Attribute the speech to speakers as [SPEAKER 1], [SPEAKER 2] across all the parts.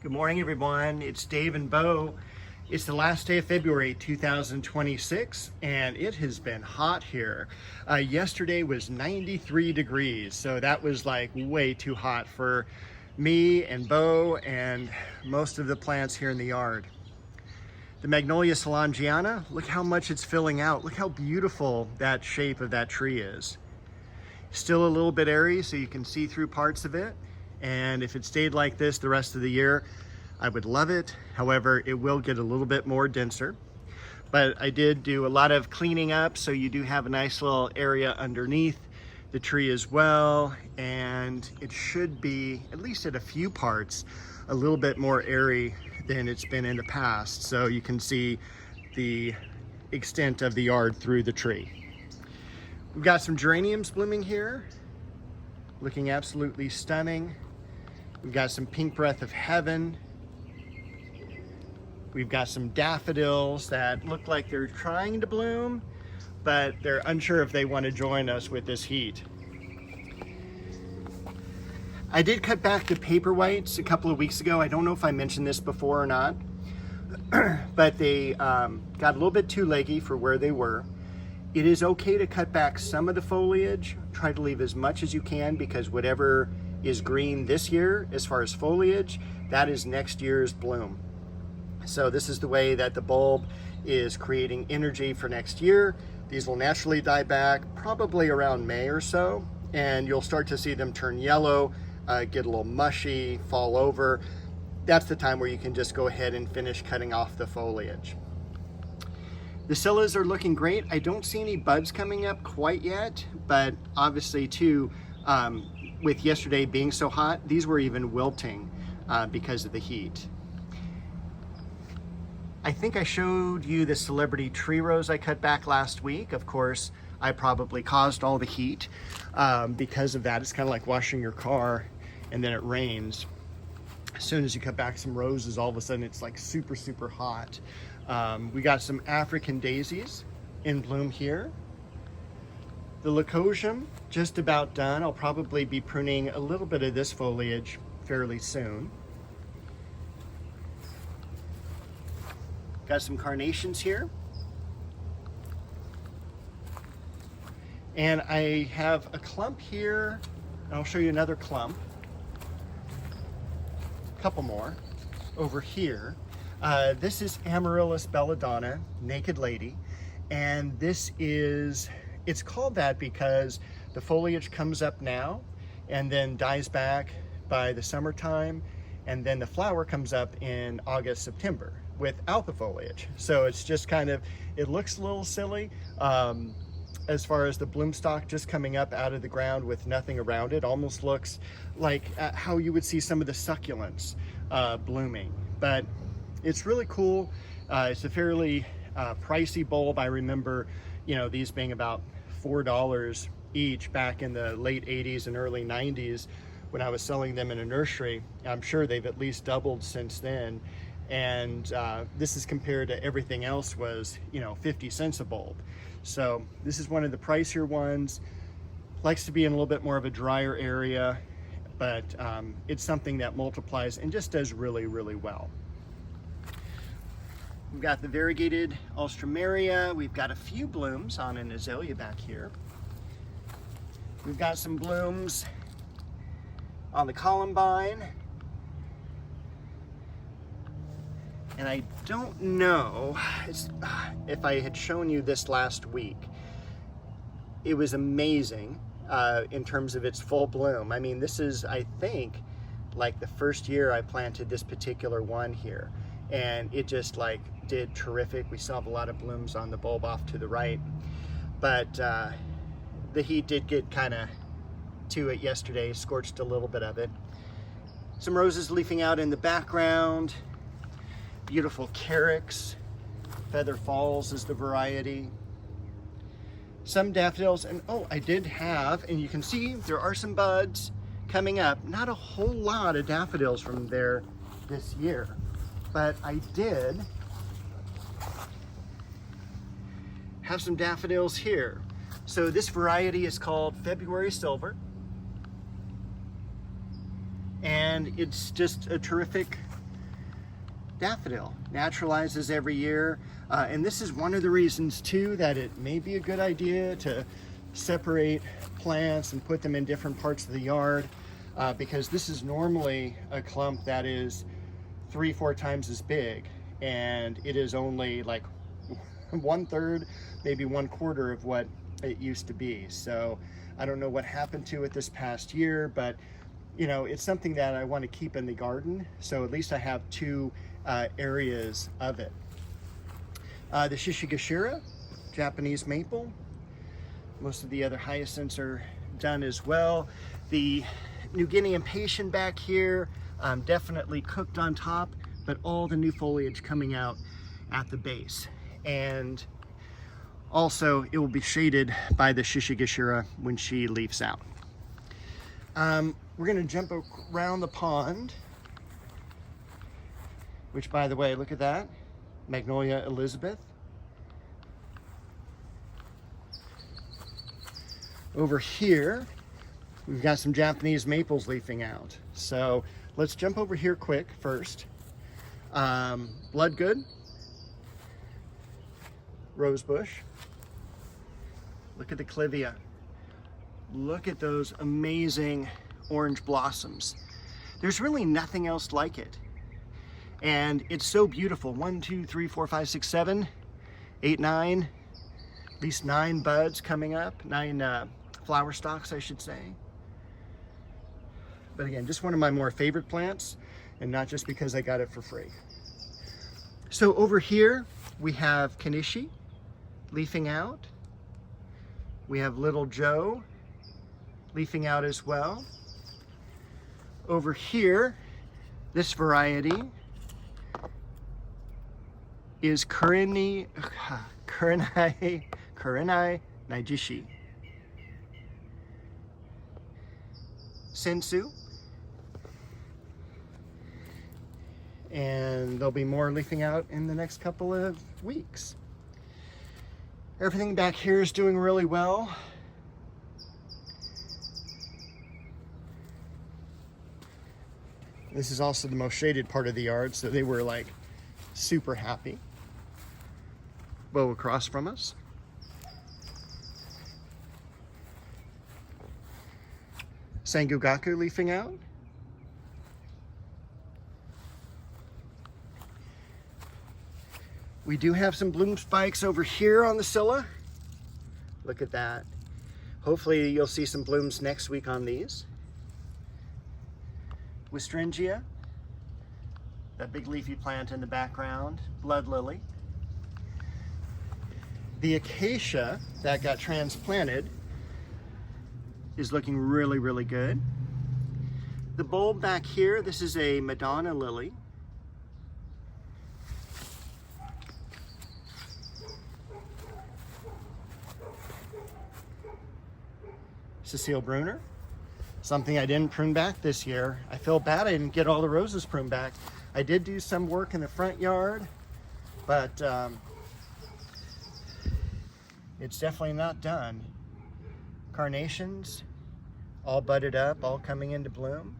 [SPEAKER 1] Good morning, everyone. It's Dave and Bo. It's the last day of February 2026, and it has been hot here. Yesterday was 93 degrees, so that was like way too hot for me and Bo and most of the plants here in the yard. The Magnolia Solangiana, look how much it's filling out. Look how beautiful that shape of that tree is. Still a little bit airy, so you can see through parts of it. And if it stayed like this the rest of the year, I would love it. However, it will get a little bit more denser. But I did do a lot of cleaning up, so you do have a nice little area underneath the tree as well. And it should be, at least at a few parts, a little bit more airy than it's been in the past. So you can see the extent of the yard through the tree. We've got some geraniums blooming here, looking absolutely stunning. We've got some pink breath of heaven. We've got some daffodils that look like they're trying to bloom, but they're unsure if they want to join us with this heat. I did cut back the paper whites a couple of weeks ago. I don't know if I mentioned this before or not, but they got a little bit too leggy for where they were. It is okay to cut back some of the foliage. Try to leave as much as you can, because whatever is green this year as far as foliage, that is next year's bloom. So this is the way that the bulb is creating energy for next year. These will naturally die back probably around May or so, and you'll start to see them turn yellow, get a little mushy, fall over. That's the time where you can just go ahead and finish cutting off the foliage. The Scillas are looking great. I don't see any buds coming up quite yet, but obviously too, with yesterday being so hot, these were even wilting because of the heat. I think I showed you the celebrity tree rose I cut back last week. Of course, I probably caused all the heat because of that. It's kind of like washing your car and then it rains. As soon as you cut back some roses, all of a sudden it's like super, super hot. We got some African daisies in bloom here. The leucosium, just about done. I'll probably be pruning a little bit of this foliage fairly soon. Got some carnations here. And I have a clump here, and I'll show you another clump. A couple more over here. This is Amaryllis belladonna, naked lady. And this is, it's called that because the foliage comes up now and then dies back by the summertime. And then the flower comes up in August, September without the foliage. So it's just kind of, it looks a little silly as far as the bloom stalk just coming up out of the ground with nothing around it. Almost looks like how you would see some of the succulents blooming. But it's really cool. It's a fairly pricey bulb. I remember, these being about $4 each back in the late 80s and early 90s when I was selling them in a nursery. I'm sure they've at least doubled since then. And this is compared to everything else was, 50 cents a bulb. So this is one of the pricier ones. Likes to be in a little bit more of a drier area, but it's something that multiplies and just does really, really well. We've got the variegated alstroemeria. We've got a few blooms on an azalea back here. We've got some blooms on the columbine. And I don't know if I had shown you this last week. It was amazing in terms of its full bloom. I mean, this is, I think, like the first year I planted this particular one here. And it just did terrific. We still have a lot of blooms on the bulb off to the right. But the heat did get kind of to it yesterday, scorched a little bit of it. Some roses leafing out in the background. Beautiful carex. Feather Falls is the variety. Some daffodils, and I did have, and you can see there are some buds coming up. Not a whole lot of daffodils from there this year, but I did have some daffodils here. So this variety is called February Silver, and it's just a terrific daffodil. Naturalizes every year. And this is one of the reasons too that it may be a good idea to separate plants and put them in different parts of the yard, because this is normally a clump that is 3-4 times as big, and it is only like 1/3, maybe 1/4 of what it used to be. So I don't know what happened to it this past year, but you know, it's something that I want to keep in the garden, so at least I have 2 areas of it. The Shishigashira, Japanese maple. Most of the other hyacinths are done as well. The New Guinea impatient back here, definitely cooked on top, but all the new foliage coming out at the base. And also it will be shaded by the Shishigashira when she leaves out. We're gonna jump around the pond, which, by the way, look at that, Magnolia Elizabeth. Over here, we've got some Japanese maples leafing out. So let's jump over here quick first. Bloodgood, rosebush. Look at the Clivia. Look at those amazing orange blossoms. There's really nothing else like it. And it's so beautiful. 1, 2, 3, 4, 5, 6, 7, 8, 9, at least 9 buds coming up, 9 flower stalks, I should say. But again, just one of my more favorite plants, and not just because I got it for free. So over here, we have Kanishi leafing out. We have Little Joe leafing out as well. Over here, this variety is Kurenai Naijishi. Sensu. And there'll be more leafing out in the next couple of weeks. Everything back here is doing really well. This is also the most shaded part of the yard, so they were like super happy. Bow across from us. Sangugaku leafing out. We do have some bloom spikes over here on the Scilla. Look at that. Hopefully you'll see some blooms next week on these. Wistringia, that big leafy plant in the background. Blood lily. The acacia that got transplanted is looking really, really good. The bulb back here, this is a Madonna lily. Cecile Bruner, something I didn't prune back this year. I feel bad I didn't get all the roses pruned back. I did do some work in the front yard, but it's definitely not done. Carnations, all budded up, all coming into bloom.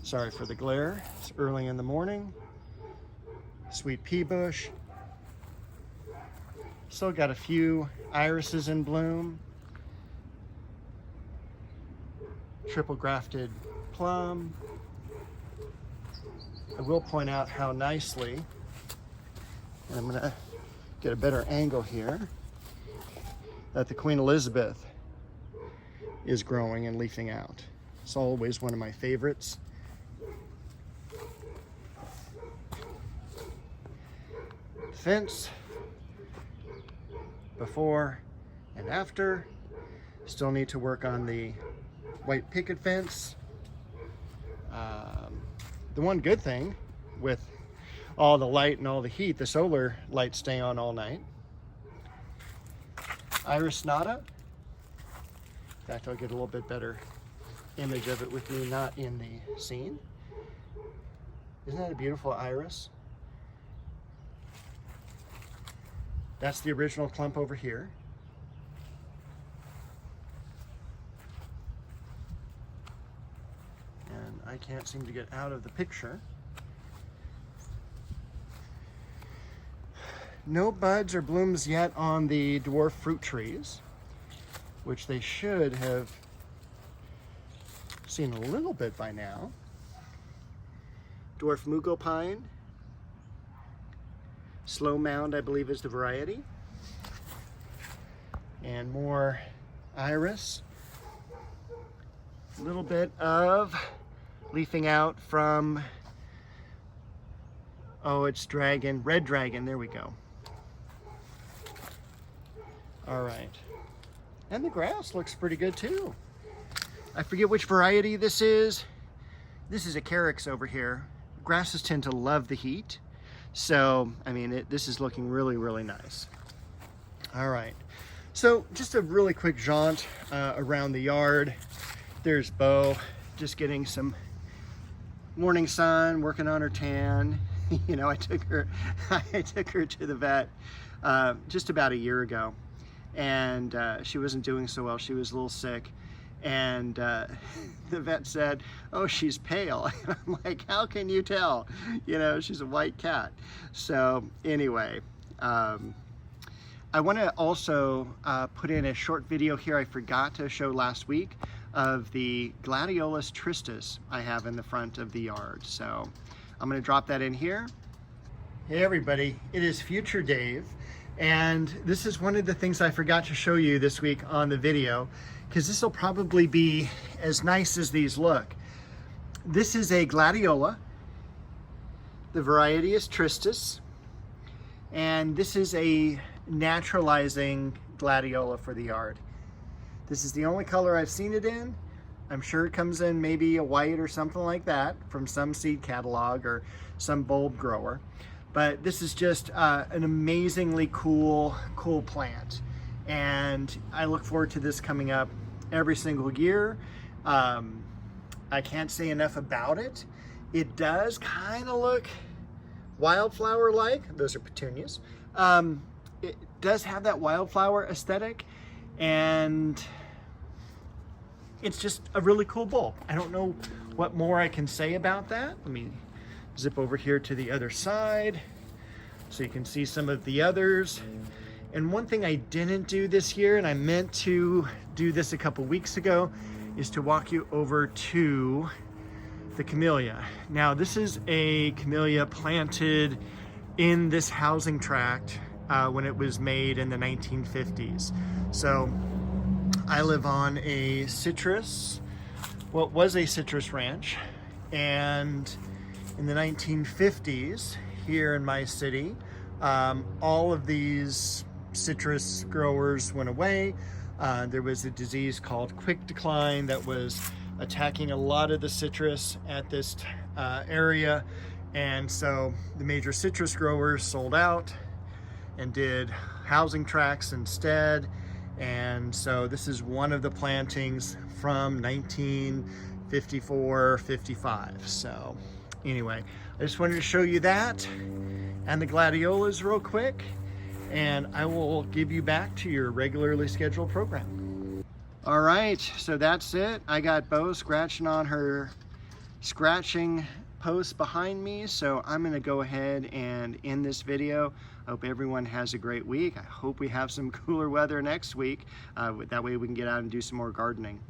[SPEAKER 1] Sorry for the glare, it's early in the morning. Sweet pea bush. Still got a few irises in bloom. Triple grafted plum. I will point out how nicely, and I'm gonna get a better angle here, that the Queen Elizabeth is growing and leafing out. It's always one of my favorites. Fence, before and after. Still need to work on the white picket fence. The one good thing with all the light and all the heat, the solar lights stay on all night. Iris nata. In fact, I'll get a little bit better image of it with me not in the scene. Isn't that a beautiful iris? That's the original clump over here. I can't seem to get out of the picture. No buds or blooms yet on the dwarf fruit trees, which they should have seen a little bit by now. Dwarf mugo pine. Slow mound, I believe, is the variety. And more iris. A little bit of leafing out from, oh, it's dragon, red dragon, there we go. All right. And the grass looks pretty good too. I forget which variety this is. This is a carex over here. Grasses tend to love the heat. So, I mean, this is looking really, really nice. All right. So just a really quick jaunt around the yard. There's Bo, just getting some morning sun, working on her tan. You know, I took her to the vet just about a year ago, and she wasn't doing so well. She was a little sick, and the vet said, "Oh, she's pale." And I'm like, "How can you tell? You know, she's a white cat." So anyway, I want to also put in a short video here I forgot to show last week of the Gladiola Tristus I have in the front of the yard. So I'm going to drop that in here. Hey everybody, it is Future Dave, and this is one of the things I forgot to show you this week on the video, because this will probably be as nice as these look. This is a Gladiola. The variety is Tristus, and this is a naturalizing Gladiola for the yard. This is the only color I've seen it in. I'm sure it comes in maybe a white or something like that from some seed catalog or some bulb grower. But this is just an amazingly cool plant. And I look forward to this coming up every single year. I can't say enough about it. It does kind of look wildflower-like. Those are petunias. It does have that wildflower aesthetic, and it's just a really cool bulb. I don't know what more I can say about that. Let me zip over here to the other side so you can see some of the others. And one thing I didn't do this year, and I meant to do this a couple weeks ago, is to walk you over to the camellia. Now, this is a camellia planted in this housing tract when it was made in the 1950s. So I live on a citrus, well, it was a citrus ranch, and in the 1950s here in my city, all of these citrus growers went away. There was a disease called quick decline that was attacking a lot of the citrus at this area, and so the major citrus growers sold out and did housing tracts instead. And so this is one of the plantings from 1954-55. So anyway, I just wanted to show you that and the gladiolas real quick, and I will give you back to your regularly scheduled program. All right, so that's it. I got Bo scratching on her scratching post behind me, so I'm gonna go ahead and end this video. I hope everyone has a great week. I hope we have some cooler weather next week. That way we can get out and do some more gardening.